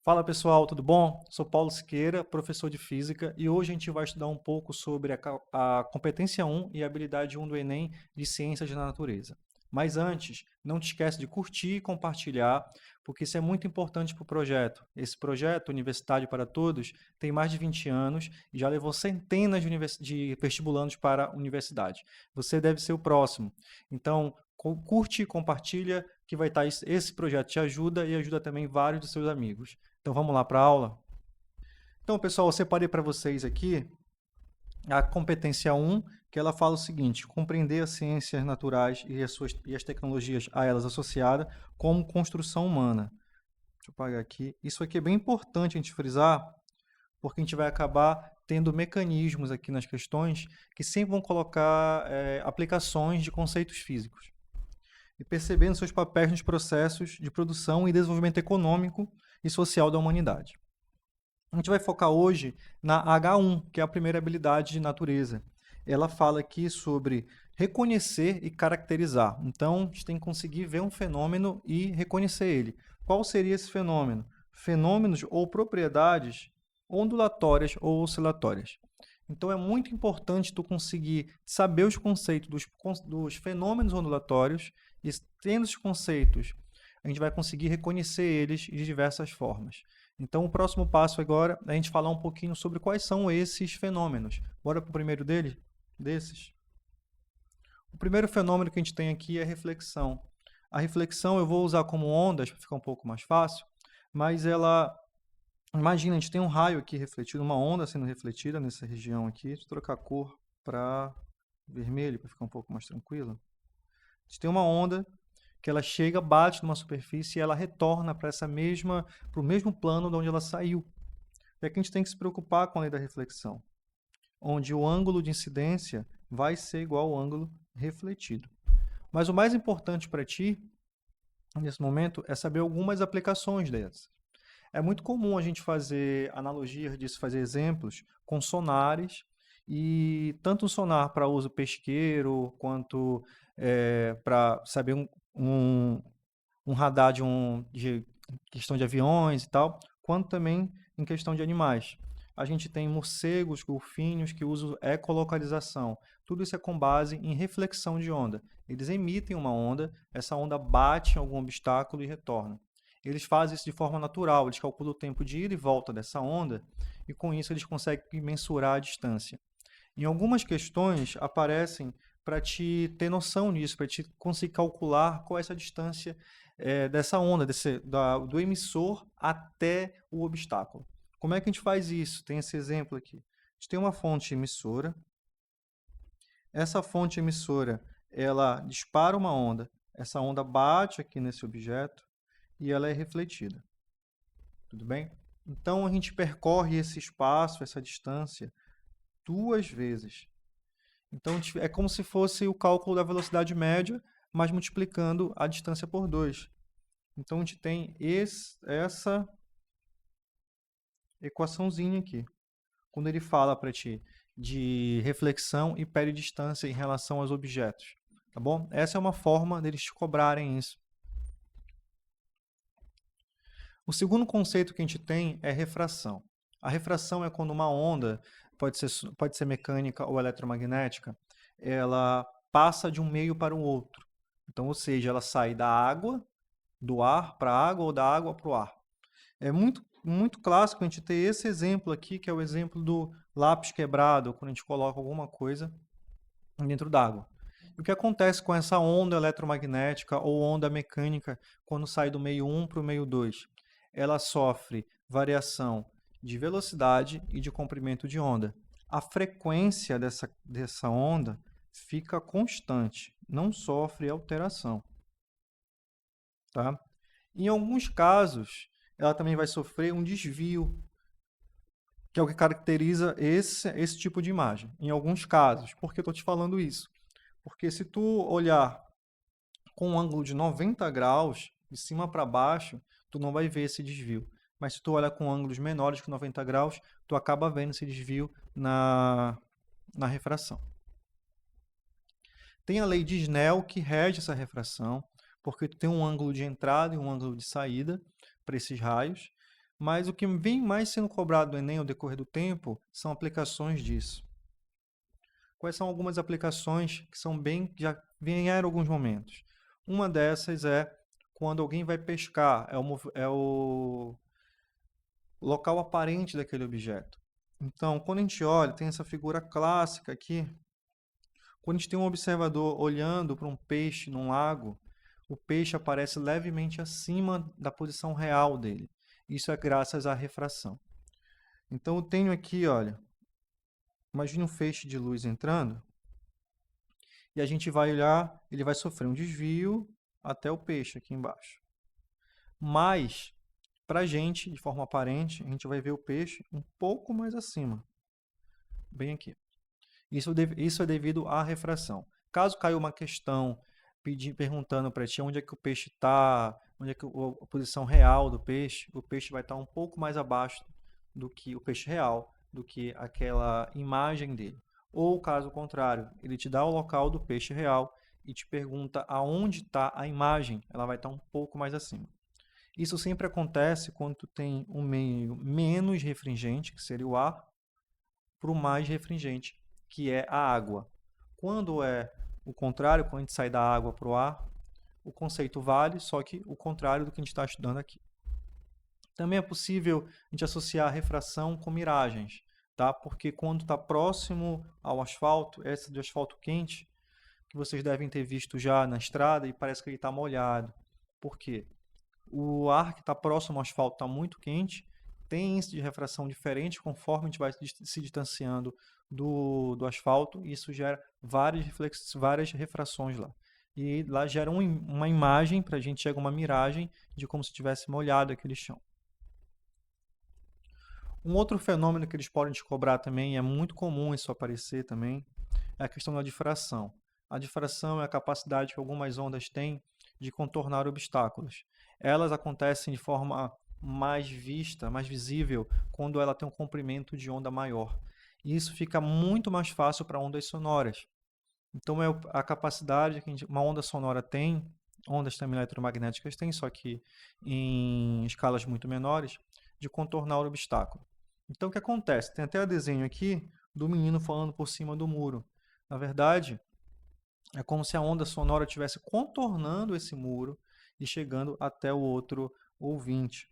Fala pessoal, tudo bom? Sou Paulo Siqueira, professor de Física, e hoje a gente vai estudar um pouco sobre a competência 1 e a habilidade 1 do Enem de Ciências da Natureza. Mas antes, não te esquece de curtir e compartilhar, porque isso é muito importante para o projeto. Esse projeto, Universidade para Todos, tem mais de 20 anos e já levou centenas de vestibulandos para a universidade. Você deve ser o próximo. Então, curte e compartilha, que vai estar esse projeto te ajuda e ajuda também vários dos seus amigos. Então vamos lá para a aula? Então, pessoal, eu separei para vocês aqui a competência 1, que ela fala o seguinte: compreender as ciências naturais e as tecnologias a elas associadas como construção humana. Deixa eu apagar aqui. Isso aqui é bem importante a gente frisar, porque a gente vai acabar tendo mecanismos aqui nas questões que sempre vão colocar aplicações de conceitos físicos. E percebendo seus papéis nos processos de produção e desenvolvimento econômico e social da humanidade. A gente vai focar hoje na H1, que é a primeira habilidade de natureza. Ela fala aqui sobre reconhecer e caracterizar. Então, a gente tem que conseguir ver um fenômeno e reconhecer ele. Qual seria esse fenômeno? Fenômenos ou propriedades ondulatórias ou oscilatórias. Então, é muito importante tu conseguir saber os conceitos dos fenômenos ondulatórios e, tendo os conceitos, a gente vai conseguir reconhecer eles de diversas formas. Então, o próximo passo agora é a gente falar um pouquinho sobre quais são esses fenômenos. Bora para o primeiro desses? O primeiro fenômeno que a gente tem aqui é a reflexão. A reflexão eu vou usar como ondas, para ficar um pouco mais fácil, mas ela... Imagina, a gente tem um raio aqui refletido, uma onda sendo refletida nessa região aqui. Deixa eu trocar a cor para vermelho, para ficar um pouco mais tranquilo. A gente tem uma onda que ela chega, bate numa superfície e ela retorna para o mesmo plano de onde ela saiu. É que a gente tem que se preocupar com a lei da reflexão, onde o ângulo de incidência vai ser igual ao ângulo refletido. Mas o mais importante para ti, nesse momento, é saber algumas aplicações dessas. É muito comum a gente fazer analogias disso, fazer exemplos com sonares, e tanto um sonar para uso pesqueiro, quanto para saber um radar de questão de aviões e tal, quanto também em questão de animais. A gente tem morcegos, golfinhos que usam ecolocalização. Tudo isso é com base em reflexão de onda. Eles emitem uma onda, essa onda bate em algum obstáculo e retorna. Eles fazem isso de forma natural, eles calculam o tempo de ida e volta dessa onda e com isso eles conseguem mensurar a distância. Em algumas questões aparecem para te ter noção disso, para te conseguir calcular qual é essa distância dessa onda, do emissor até o obstáculo. Como é que a gente faz isso? Tem esse exemplo aqui. A gente tem uma fonte emissora. Essa fonte emissora, ela dispara uma onda. Essa onda bate aqui nesse objeto e ela é refletida. Tudo bem? Então a gente percorre esse espaço, essa distância, duas vezes. Então é como se fosse o cálculo da velocidade média, mas multiplicando a distância por 2. Então a gente tem essa equaçãozinha aqui. Quando ele fala para ti de reflexão e peridistância em relação aos objetos. Tá bom? Essa é uma forma deles te cobrarem isso. O segundo conceito que a gente tem é refração. A refração é quando uma onda, pode ser mecânica ou eletromagnética, ela passa de um meio para o outro. Então, ou seja, ela sai da água, do ar para a água ou da água para o ar. É muito, muito clássico a gente ter esse exemplo aqui, que é o exemplo do lápis quebrado, quando a gente coloca alguma coisa dentro d'água. O que acontece com essa onda eletromagnética ou onda mecânica quando sai do meio 1 para o meio 2? Ela sofre variação de velocidade e de comprimento de onda. A frequência dessa onda fica constante, não sofre alteração. Tá? Em alguns casos, ela também vai sofrer um desvio, que é o que caracteriza esse tipo de imagem. Em alguns casos. Por que eu estou te falando isso? Porque se tu olhar com um ângulo de 90 graus, de cima para baixo, tu não vai ver esse desvio. Mas se tu olhar com ângulos menores que 90 graus, tu acaba vendo esse desvio na refração. Tem a lei de Snell que rege essa refração, porque tu tem um ângulo de entrada e um ângulo de saída para esses raios. Mas o que vem mais sendo cobrado do Enem ao decorrer do tempo são aplicações disso. Quais são algumas aplicações que são bem, já vieram em alguns momentos? Uma dessas é quando alguém vai pescar, é o local aparente daquele objeto. Então, quando a gente olha, tem essa figura clássica aqui. Quando a gente tem um observador olhando para um peixe num lago, o peixe aparece levemente acima da posição real dele. Isso é graças à refração. Então, eu tenho aqui, olha, imagine um feixe de luz entrando, e a gente vai olhar, ele vai sofrer um desvio até o peixe aqui embaixo. Mas, para a gente, de forma aparente, a gente vai ver o peixe um pouco mais acima, bem aqui. Isso é devido à refração. Caso caia uma questão perguntando para ti onde é que o peixe está, onde é que a posição real do peixe, o peixe vai estar um pouco mais abaixo do que o peixe real, do que aquela imagem dele. Ou caso contrário, ele te dá o local do peixe real e te pergunta aonde está a imagem, ela vai estar um pouco mais acima. Isso sempre acontece quando tu tem um meio menos refringente, que seria o ar, para o mais refringente, que é a água. Quando é o contrário, quando a gente sai da água para o ar, o conceito vale, só que o contrário do que a gente está estudando aqui. Também é possível a gente associar a refração com miragens, tá? Porque quando está próximo ao asfalto, essa de asfalto quente, que vocês devem ter visto já na estrada e parece que ele está molhado. Por quê? O ar que está próximo ao asfalto está muito quente, tem índice de refração diferente conforme a gente vai se distanciando do asfalto, e isso gera várias refrações lá. E lá gera uma imagem, para a gente chega uma miragem de como se tivesse molhado aquele chão. Um outro fenômeno que eles podem te cobrar também, e é muito comum isso aparecer também, é a questão da difração. A difração é a capacidade que algumas ondas têm de contornar obstáculos. Elas acontecem de forma mais vista, mais visível, quando ela tem um comprimento de onda maior. E isso fica muito mais fácil para ondas sonoras. Então, é a capacidade que uma onda sonora tem, ondas também eletromagnéticas têm, só que em escalas muito menores, de contornar o obstáculo. Então, o que acontece? Tem até o desenho aqui do menino falando por cima do muro. Na verdade, é como se a onda sonora estivesse contornando esse muro e chegando até o outro ouvinte.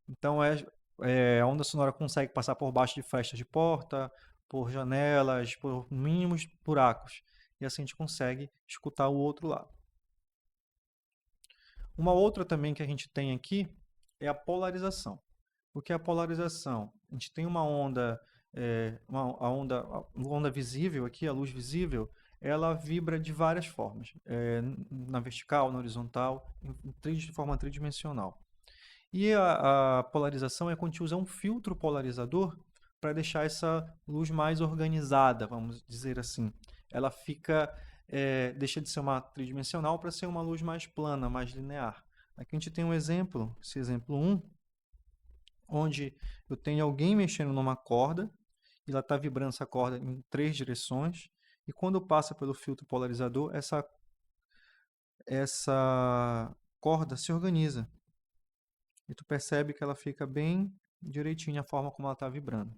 Então, a onda sonora consegue passar por baixo de frestas de porta, por janelas, por mínimos buracos. E assim a gente consegue escutar o outro lado. Uma outra também que a gente tem aqui é a polarização. O que é a polarização? A gente tem uma onda, a onda visível aqui, a luz visível, ela vibra de várias formas, na vertical, na horizontal, de forma tridimensional. E a polarização é quando a gente usa um filtro polarizador para deixar essa luz mais organizada, vamos dizer assim. Ela deixa de ser uma tridimensional para ser uma luz mais plana, mais linear. Aqui a gente tem um exemplo, esse exemplo 1, onde eu tenho alguém mexendo numa corda, e ela está vibrando essa corda em 3 direções, e quando passa pelo filtro polarizador, essa corda se organiza. E tu percebe que ela fica bem direitinho a forma como ela está vibrando.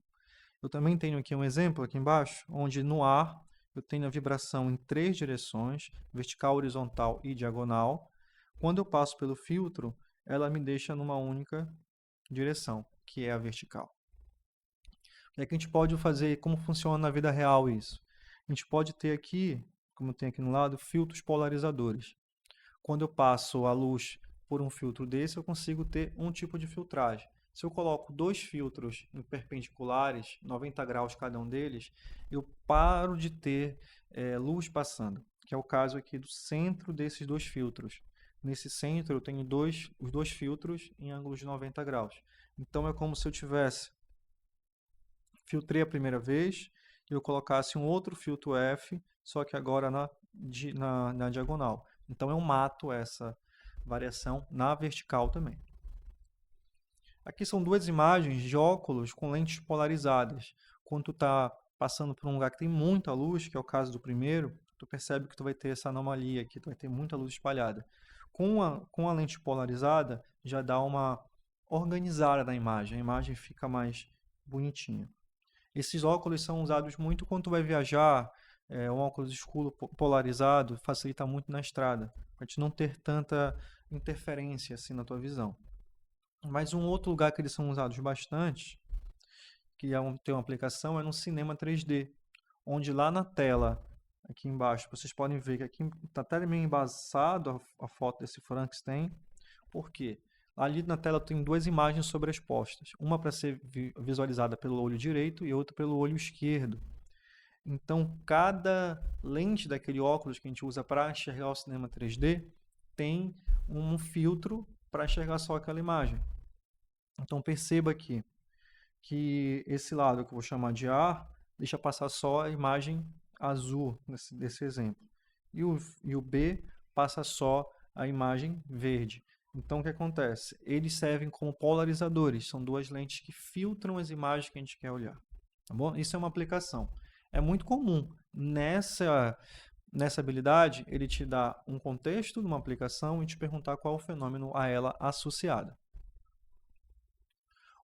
Eu também tenho aqui um exemplo aqui embaixo, onde no ar eu tenho a vibração em 3 direções, vertical, horizontal e diagonal. Quando eu passo pelo filtro, ela me deixa numa única direção, que é a vertical. O que é que a gente pode fazer, como funciona na vida real isso? A gente pode ter aqui, como tem aqui no lado, filtros polarizadores. Quando eu passo a luz por um filtro desse, eu consigo ter um tipo de filtragem. Se eu coloco 2 filtros perpendiculares, 90 graus cada um deles, eu paro de ter luz passando, que é o caso aqui do centro desses 2 filtros. Nesse centro eu tenho os dois filtros em ângulos de 90 graus. Então é como se eu tivesse filtrei a primeira vez e eu colocasse um outro filtro F, só que agora na diagonal. Então eu mato essa variação na vertical também. Aqui são 2 imagens de óculos com lentes polarizadas. Quando tu está passando por um lugar que tem muita luz, que é o caso do primeiro, tu percebe que tu vai ter essa anomalia aqui, tu vai ter muita luz espalhada. Com a lente polarizada, já dá uma organizada na imagem, a imagem fica mais bonitinha. Esses óculos são usados muito quando tu vai viajar, um óculos escuro polarizado facilita muito na estrada, para te não ter tanta interferência assim na tua visão. Mas um outro lugar que eles são usados bastante, que tem uma aplicação, é no cinema 3D, onde lá na tela, aqui embaixo, vocês podem ver que aqui está até meio embaçado a foto desse Frankenstein. Por quê? Ali na tela tem duas imagens sobrepostas, uma para ser visualizada pelo olho direito e outra pelo olho esquerdo. Então, cada lente daquele óculos que a gente usa para enxergar o cinema 3D tem um filtro para enxergar só aquela imagem. Então, perceba aqui que esse lado que eu vou chamar de A deixa passar só a imagem azul desse exemplo. E o B passa só a imagem verde. Então, o que acontece? Eles servem como polarizadores, são duas lentes que filtram as imagens que a gente quer olhar. Tá bom? Isso é uma aplicação. É muito comum. Nessa habilidade, ele te dá um contexto de uma aplicação e te perguntar qual é o fenômeno a ela associado.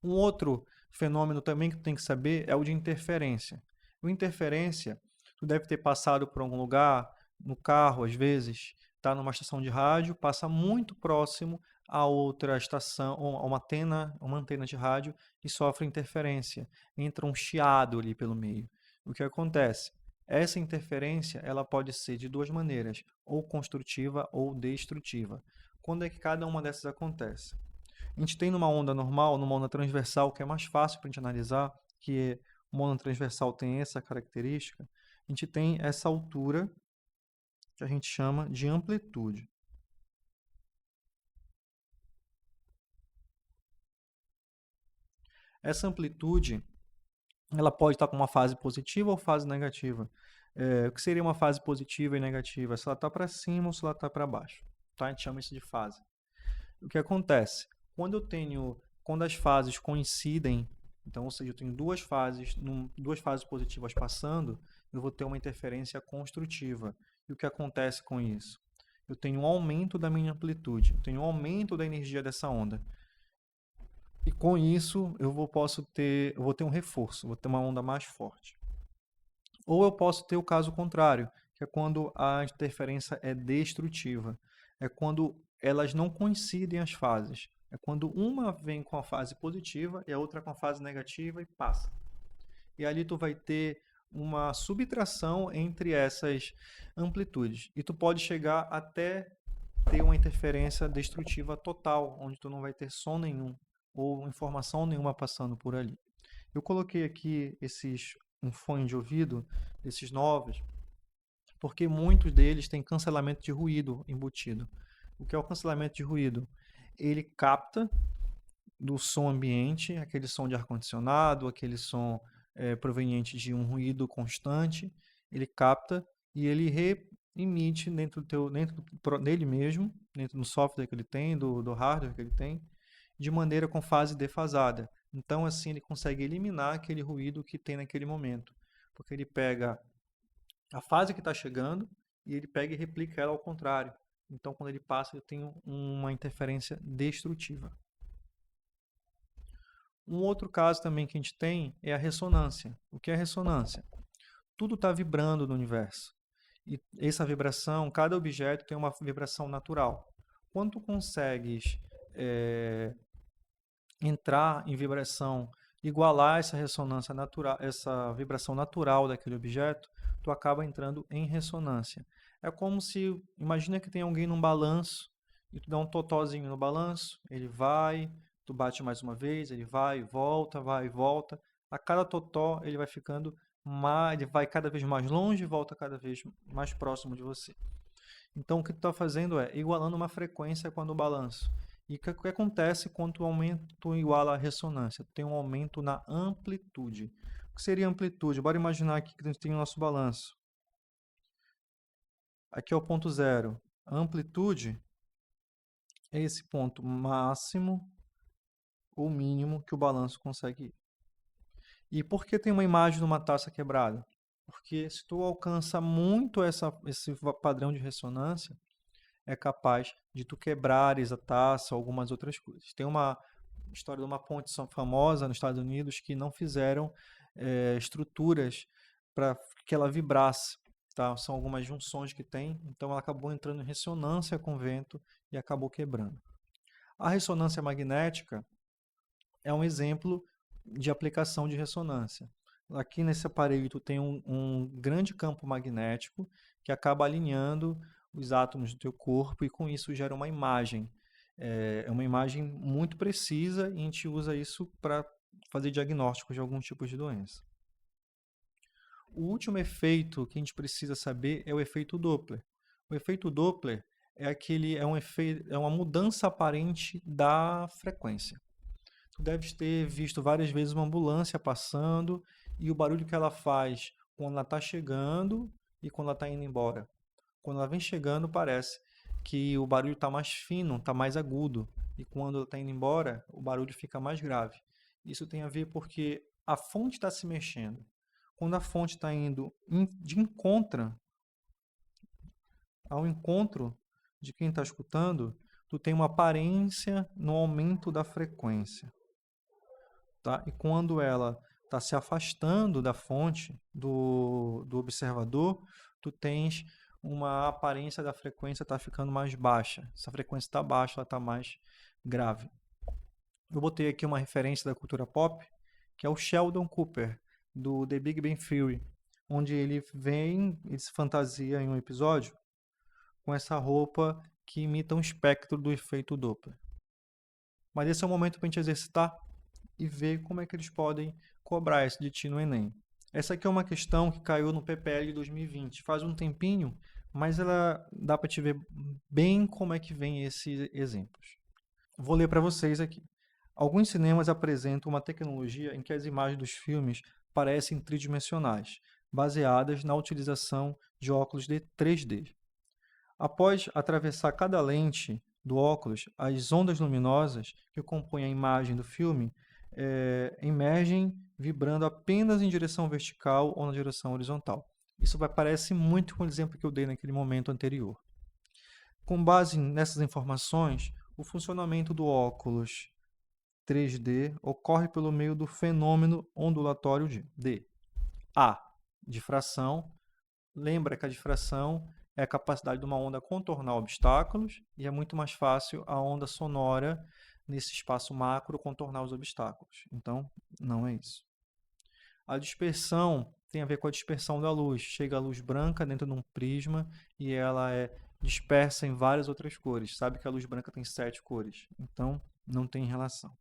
Um outro fenômeno também que tu tem que saber é o de interferência. O interferência, tu deve ter passado por algum lugar, no carro às vezes, está numa estação de rádio, passa muito próximo a outra estação, a uma antena de rádio e sofre interferência. Entra um chiado ali pelo meio. O que acontece? Essa interferência ela pode ser de duas maneiras, ou construtiva ou destrutiva. Quando é que cada uma dessas acontece? A gente tem numa onda normal, numa onda transversal, que é mais fácil para a gente analisar, que uma onda transversal tem essa característica, a gente tem essa altura que a gente chama de amplitude. Essa amplitude, ela pode estar com uma fase positiva ou fase negativa. O que seria uma fase positiva e negativa? Se ela está para cima ou se ela está para baixo. Tá? A gente chama isso de fase. O que acontece? Quando as fases coincidem, então, ou seja, eu tenho duas fases positivas passando, eu vou ter uma interferência construtiva. E o que acontece com isso? Eu tenho um aumento da minha amplitude, eu tenho um aumento da energia dessa onda. E com isso, eu vou ter um reforço, vou ter uma onda mais forte. Ou eu posso ter o caso contrário, que é quando a interferência é destrutiva. É quando elas não coincidem as fases. É quando uma vem com a fase positiva e a outra com a fase negativa e passa. E ali tu vai ter uma subtração entre essas amplitudes. E tu pode chegar até ter uma interferência destrutiva total, onde tu não vai ter som nenhum ou informação nenhuma passando por ali. Eu coloquei aqui um fone de ouvido, esses novos, porque muitos deles têm cancelamento de ruído embutido. O que é o cancelamento de ruído? Ele capta do som ambiente, aquele som de ar-condicionado, aquele som proveniente de um ruído constante, ele capta e ele reemite dentro dele mesmo, dentro do software que ele tem, do hardware que ele tem, de maneira com fase defasada. Então, assim, ele consegue eliminar aquele ruído que tem naquele momento, porque ele pega a fase que está chegando e ele pega e replica ela ao contrário. Então, quando ele passa, ele tem uma interferência destrutiva. Um outro caso também que a gente tem é a ressonância. O que é a ressonância? Tudo está vibrando no universo. E essa vibração, cada objeto tem uma vibração natural. Quando tu consegues entrar em vibração, igualar essa ressonância natural, essa vibração natural daquele objeto, tu acaba entrando em ressonância. É como se, imagina que tem alguém num balanço e tu dá um totozinho no balanço, ele vai, tu bate mais uma vez, ele vai e volta, vai e volta. A cada totó ele vai ficando mais, ele vai cada vez mais longe e volta cada vez mais próximo de você. Então o que tu está fazendo é igualando uma frequência com a do balanço. E o que acontece quando o aumento iguala a ressonância? Tem um aumento na amplitude. O que seria amplitude? Bora imaginar aqui que a gente tem o nosso balanço. Aqui é o ponto zero. A amplitude é esse ponto máximo ou mínimo que o balanço consegue ir. E por que tem uma imagem de uma taça quebrada? Porque se tu alcança muito esse padrão de ressonância, é capaz de tu quebrares a taça ou algumas outras coisas. Tem história de uma ponte famosa nos Estados Unidos que não fizeram estruturas para que ela vibrasse. Tá? São algumas junções que tem, então ela acabou entrando em ressonância com o vento e acabou quebrando. A ressonância magnética é um exemplo de aplicação de ressonância. Aqui nesse aparelho tu tem um grande campo magnético que acaba alinhando os átomos do teu corpo e com isso gera uma imagem. É uma imagem muito precisa e a gente usa isso para fazer diagnósticos de algum tipo de doença. O último efeito que a gente precisa saber é o efeito Doppler. O efeito Doppler é uma mudança aparente da frequência. Tu deves ter visto várias vezes uma ambulância passando e o barulho que ela faz quando ela está chegando e quando ela está indo embora. Quando ela vem chegando, parece que o barulho está mais fino, está mais agudo. E quando ela está indo embora, o barulho fica mais grave. Isso tem a ver porque a fonte está se mexendo. Quando a fonte está indo ao encontro de quem está escutando, tu tem uma aparência no aumento da frequência. Tá? E quando ela está se afastando da fonte do observador, tu tens uma aparência da frequência estar ficando mais baixa. Se a frequência está baixa, ela está mais grave. Eu botei aqui uma referência da cultura pop, que é o Sheldon Cooper, do The Big Bang Theory, onde ele se fantasia em um episódio com essa roupa que imita um espectro do efeito Doppler. Mas esse é o momento para a gente exercitar e ver como é que eles podem cobrar isso de ti no Enem. Essa aqui é uma questão que caiu no PPL de 2020. Faz um tempinho, mas ela dá para te ver bem como é que vem esses exemplos. Vou ler para vocês aqui. Alguns cinemas apresentam uma tecnologia em que as imagens dos filmes parecem tridimensionais, baseadas na utilização de óculos de 3D. Após atravessar cada lente do óculos, as ondas luminosas que compõem a imagem do filme emergem vibrando apenas em direção vertical ou na direção horizontal. Isso parece muito com o exemplo que eu dei naquele momento anterior. Com base nessas informações, o funcionamento do óculos 3D ocorre pelo meio do fenômeno ondulatório de A. Difração. Lembra que a difração é a capacidade de uma onda contornar obstáculos e é muito mais fácil a onda sonora nesse espaço macro contornar os obstáculos. Então, não é isso. A dispersão tem a ver com a dispersão da luz. Chega a luz branca dentro de um prisma e ela é dispersa em várias outras cores. Sabe que a luz branca tem 7 cores. Então, não tem relação.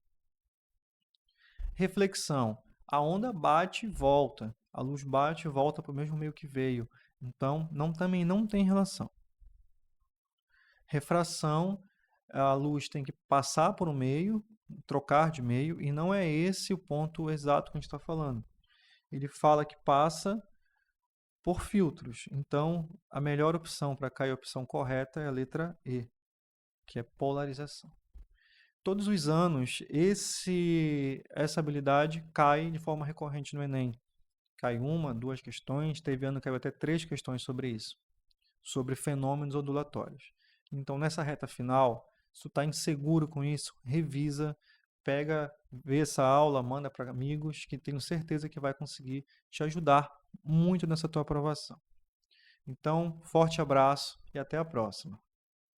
Reflexão. A onda bate e volta. A luz bate e volta para o mesmo meio que veio. Então, também não tem relação. Refração. A luz tem que passar por um meio, trocar de meio, e não é esse o ponto exato que a gente está falando. Ele fala que passa por filtros. Então, a melhor opção para cair a opção correta é a letra E, que é polarização. Todos os anos, essa habilidade cai de forma recorrente no Enem. Cai 1, 2 questões, teve ano que caiu até 3 questões sobre isso, sobre fenômenos ondulatórios. Então, nessa reta final, se tu está inseguro com isso, revisa, vê essa aula, manda para amigos, que tenho certeza que vai conseguir te ajudar muito nessa tua aprovação. Então, forte abraço e até a próxima.